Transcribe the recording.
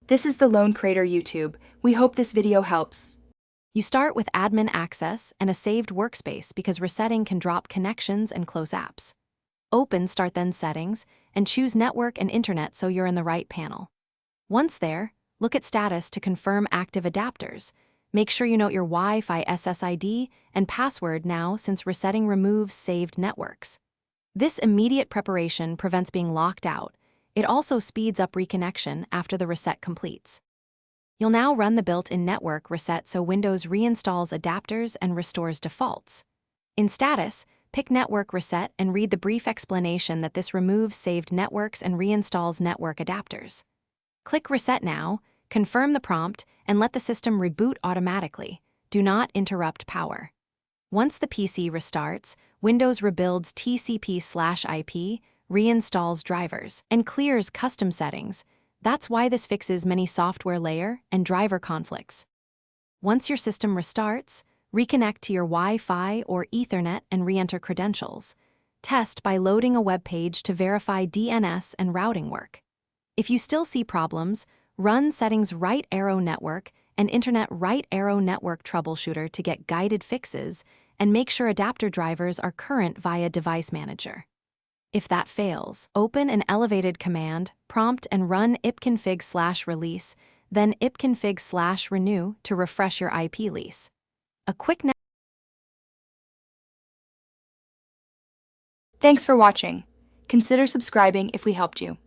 This is the Lone Crater YouTube. We hope this video helps. You start with admin access and a saved workspace because resetting can drop connections and close apps. Open Start Then Settings and choose Network and Internet so you're in the right panel. Once there, look at Status to confirm active adapters. Make sure you note your Wi-Fi SSID and password now since resetting removes saved networks. This immediate preparation prevents being locked out. It also speeds up reconnection after the reset completes. You'll now run the built-in network reset so Windows reinstalls adapters and restores defaults. In Status, pick Network Reset and read the brief explanation that this removes saved networks and reinstalls network adapters. Click Reset Now, confirm the prompt, and let the system reboot automatically. Do not interrupt power. Once the PC restarts, Windows rebuilds TCP/IP, reinstalls drivers, and clears custom settings. That's why this fixes many software layer and driver conflicts. Once your system restarts, reconnect to your Wi-Fi or Ethernet and re-enter credentials. Test by loading a web page to verify DNS and routing work. If you still see problems, run Settings Right Arrow Network and Internet Right Arrow Network Troubleshooter to get guided fixes, and make sure adapter drivers are current via Device Manager. If that fails, open an elevated command prompt and run ipconfig/release, then ipconfig/renew to refresh your IP lease. A quick Thanks for watching. Consider subscribing if we helped you.